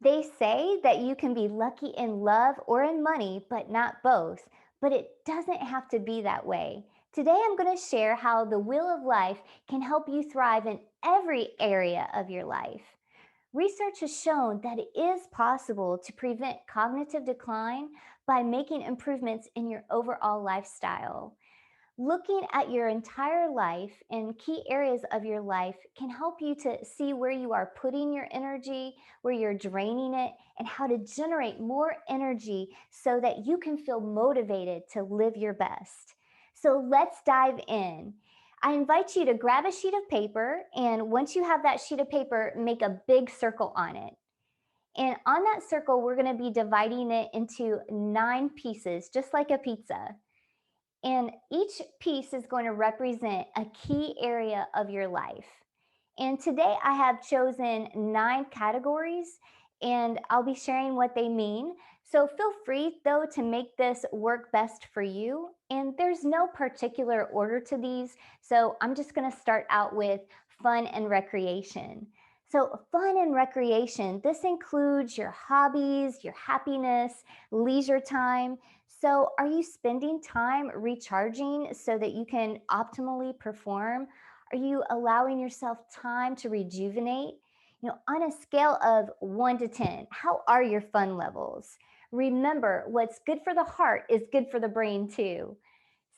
They say that you can be lucky in love or in money, but not both. But it doesn't have to be that way. Today, I'm going to share how the wheel of life can help you thrive in every area of your life. Research has shown that it is possible to prevent cognitive decline by making improvements in your overall lifestyle. Looking at your entire life and key areas of your life can help you to see where you are putting your energy, where you're draining it, and how to generate more energy so that you can feel motivated to live your best. So let's dive in. I invite you to grab a sheet of paper, and once you have that sheet of paper, make a big circle on it. And on that circle, we're going to be dividing it into 9 pieces, just like a pizza. And each piece is going to represent a key area of your life. And today I have chosen 9 categories and I'll be sharing what they mean. So feel free though to make this work best for you. And there's no particular order to these. So I'm just going to start out with fun and recreation. So, fun and recreation, this includes your hobbies, your happiness, leisure time. So, are you spending time recharging so that you can optimally perform? Are you allowing yourself time to rejuvenate? On a scale of 1 to 10, how are your fun levels? Remember, what's good for the heart is good for the brain too.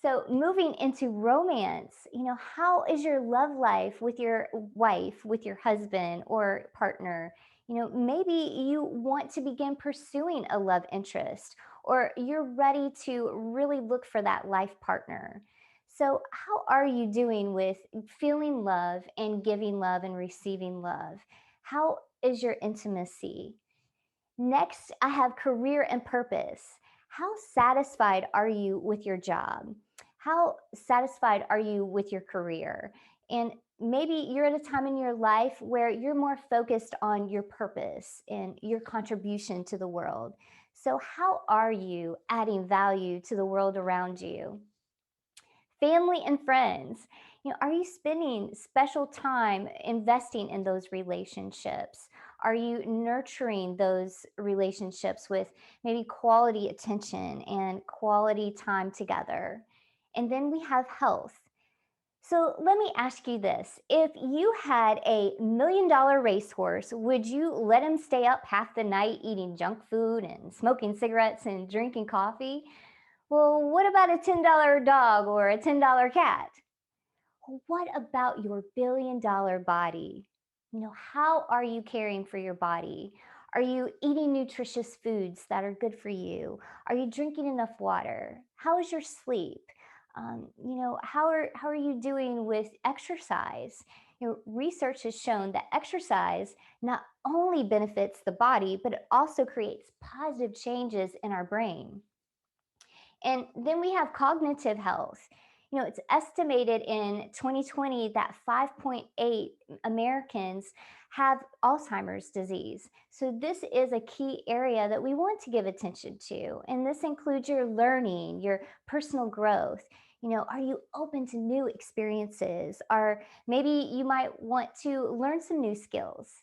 So, moving into romance, how is your love life with your wife, with your husband or partner? Maybe you want to begin pursuing a love interest or you're ready to really look for that life partner. So, how are you doing with feeling love and giving love and receiving love? How is your intimacy? Next, I have career and purpose. How satisfied are you with your job? How satisfied are you with your career? And maybe you're at a time in your life where you're more focused on your purpose and your contribution to the world. So, how are you adding value to the world around you? Family and friends. Are you spending special time investing in those relationships? Are you nurturing those relationships with maybe quality attention and quality time together? And then we have health. So let me ask you this. If you had a $1 million racehorse, would you let him stay up half the night eating junk food and smoking cigarettes and drinking coffee? Well, what about a $10 dog or a $10 cat? Well, what about your $1 billion body? How are you caring for your body? Are you eating nutritious foods that are good for you? Are you drinking enough water? How is your sleep? How are you doing with exercise? Research has shown that exercise not only benefits the body, but it also creates positive changes in our brain. And then we have cognitive health. It's estimated in 2020 that 5.8 Americans have Alzheimer's disease. So, this is a key area that we want to give attention to. And this includes your learning, your personal growth. Are you open to new experiences? Or maybe you might want to learn some new skills.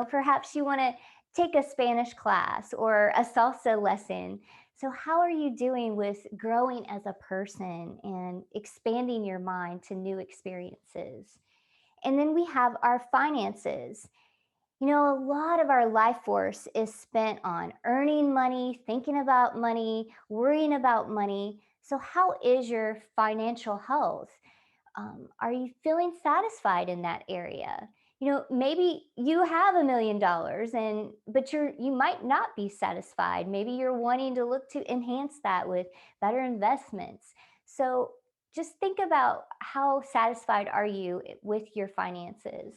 Perhaps you want to take a Spanish class or a salsa lesson. So, how are you doing with growing as a person and expanding your mind to new experiences? And then we have our finances. A lot of our life force is spent on earning money, thinking about money, worrying about money. So, how is your financial health? Are you feeling satisfied in that area? Maybe you have $1 million and but you might not be satisfied. Maybe you're wanting to look to enhance that with better investments. So just think about how satisfied are you with your finances.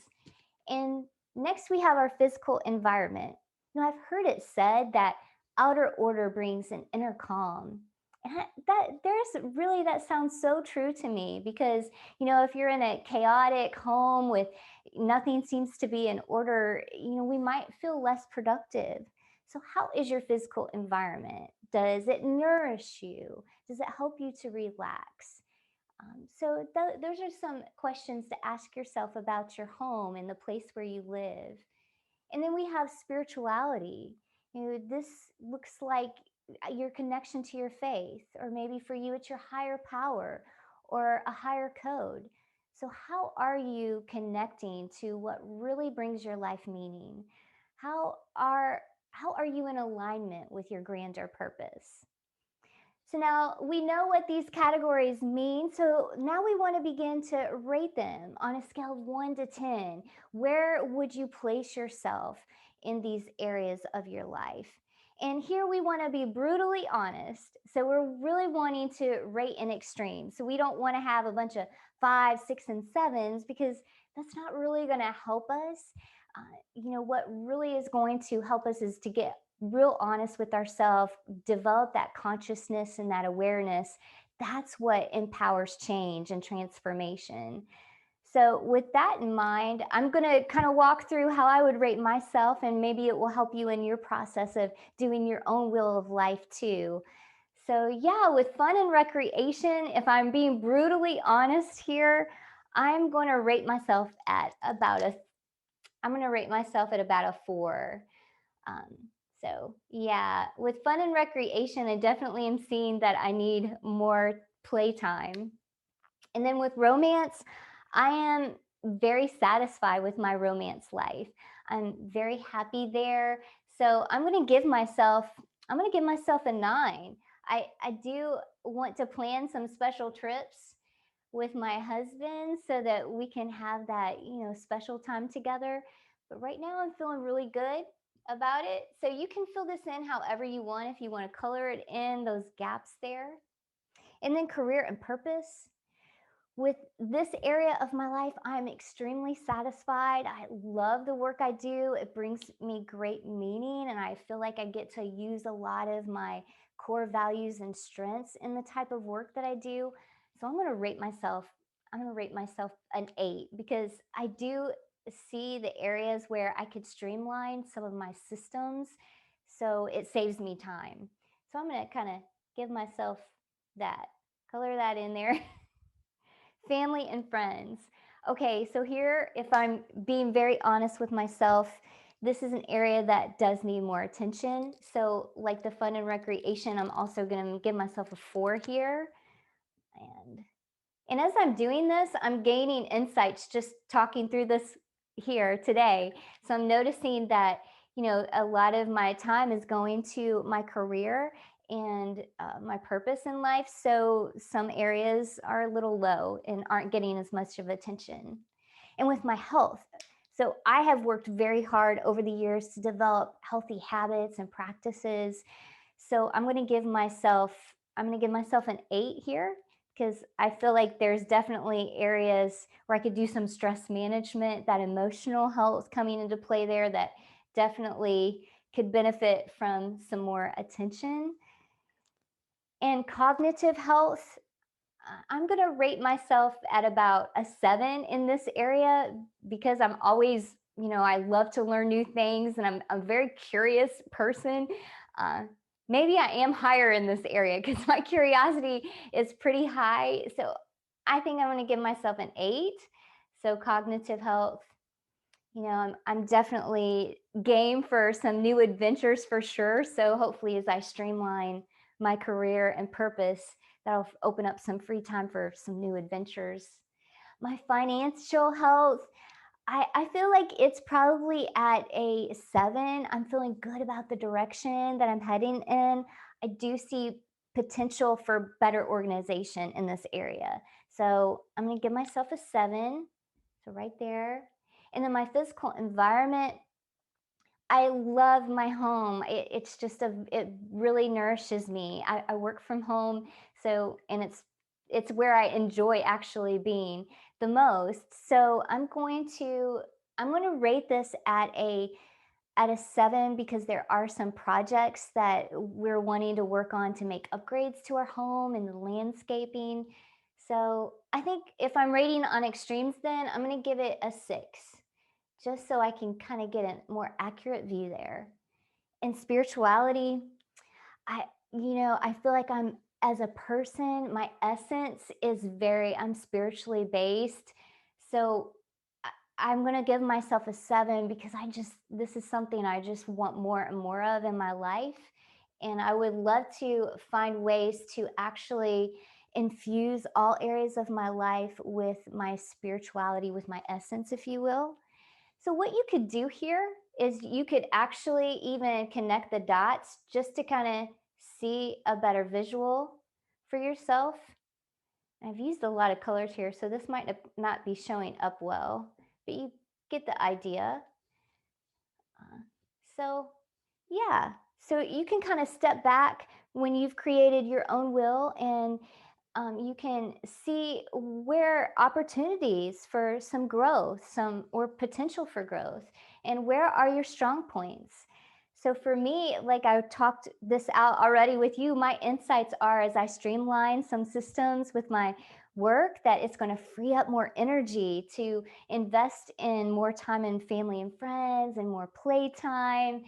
And next we have our physical environment. I've heard it said that outer order brings an inner calm. And that sounds so true to me because if you're in a chaotic home with nothing seems to be in order, we might feel less productive. So how is your physical environment? Does it nourish you? Does it help you to relax? Those are some questions to ask yourself about your home and the place where you live. And then we have spirituality. This looks like your connection to your faith, or maybe for you, it's your higher power or a higher code. So, how are you connecting to what really brings your life meaning? How are how are you in alignment with your grander purpose? So now we know what these categories mean. So now we want to begin to rate them on a scale of 1 to 10. Where would you place yourself in these areas of your life? And here we want to be brutally honest. So we're really wanting to rate in extreme. So we don't want to have a bunch of five, six, and sevens because that's not really going to help us. What really is going to help us is to get real honest with ourselves, develop that consciousness and that awareness. That's what empowers change and transformation. So, with that in mind, I'm going to kind of walk through how I would rate myself, and maybe it will help you in your process of doing your own wheel of life too. So, yeah, with fun and recreation, if I'm being brutally honest here, I'm going to rate myself at about a I'm going to rate myself at about a 4. Um, so, yeah, with fun and recreation, I definitely am seeing that I need more playtime. And then with romance, I am very satisfied with my romance life. I'm very happy there. So I'm going to give myself a 9. I do want to plan some special trips with my husband so that we can have that, special time together. But right now I'm feeling really good about it. So you can fill this in however you want, if you want to color it in those gaps there. And then career and purpose. With this area of my life, I'm extremely satisfied. I love the work I do. It brings me great meaning, and I feel like I get to use a lot of my core values and strengths in the type of work that I do. So I'm going to rate myself an 8 because I do see the areas where I could streamline some of my systems so it saves me time. So I'm going to kind of give myself that, color that in there. Family and friends. Okay, so here, if I'm being very honest with myself, this is an area that does need more attention. So, like the fun and recreation, I'm also going to give myself a 4 here. And and as I'm doing this, I'm gaining insights just talking through this here today. So I'm noticing that, a lot of my time is going to my career and my purpose in life. So some areas are a little low and aren't getting as much of attention. And with my health, so I have worked very hard over the years to develop healthy habits and practices. So I'm going to give myself an 8 here because I feel like there's definitely areas where I could do some stress management, that emotional health coming into play there that definitely could benefit from some more attention. And cognitive health, I'm going to rate myself at about a 7 in this area because I'm always, I love to learn new things and I'm a very curious person. Uh, Maybe I am higher in this area because my curiosity is pretty high. So I think I'm going to give myself an 8. So cognitive health, I'm definitely game for some new adventures for sure. So hopefully, as I streamline my career and purpose, that'll open up some free time for some new adventures. My financial health, I feel like it's probably at a 7. I'm feeling good about the direction that I'm heading in. I do see potential for better organization in this area. So I'm going to give myself a 7. So right there. And then my physical environment, I love my home. It really nourishes me. I work from home, so and it's where I enjoy actually being the most. So I'm going to rate this at a 7 because there are some projects that we're wanting to work on to make upgrades to our home and the landscaping. So I think if I'm rating on extremes, then I'm going to give it a 6 just so I can kind of get a more accurate view there. In spirituality, I feel like I'm as a person, my essence is I'm spiritually based. So I'm going to give myself a 7 because this is something I just want more and more of in my life. And I would love to find ways to actually infuse all areas of my life with my spirituality, with my essence, if you will. So, what you could do here is you could actually even connect the dots just to kind of see a better visual for yourself. I've used a lot of colors here, so this might not be showing up well, but you get the idea. Uh, so, yeah, so you can kind of step back when you've created your own will, and you can see where opportunities for some growth, some or potential for growth, and where are your strong points. So for me, like I talked this out already with you, my insights are as I streamline some systems with my work that it's going to free up more energy to invest in more time in family and friends and more playtime,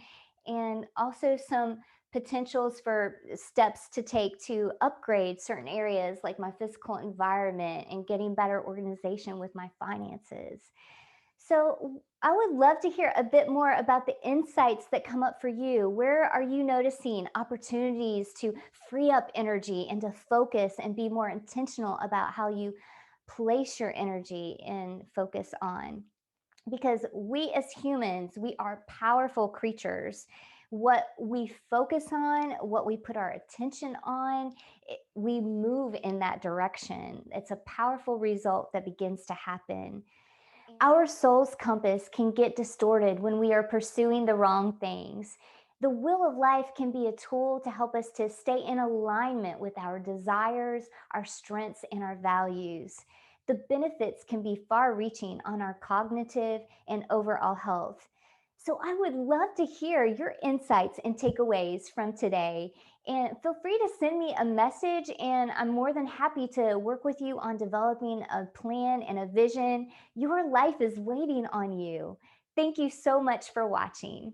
and also some potentials for steps to take to upgrade certain areas like my physical environment and getting better organization with my finances. So, I would love to hear a bit more about the insights that come up for you. Where are you noticing opportunities to free up energy and to focus and be more intentional about how you place your energy and focus on? Because we as humans, we are powerful creatures. What we focus on, what we put our attention on, we move in that direction. It's a powerful result that begins to happen. Our soul's compass can get distorted when we are pursuing the wrong things. The wheel of life can be a tool to help us to stay in alignment with our desires, our strengths, and our values. The benefits can be far reaching on our cognitive and overall health. So, I would love to hear your insights and takeaways from today. And feel free to send me a message, and I'm more than happy to work with you on developing a plan and a vision. Your life is waiting on you. Thank you so much for watching.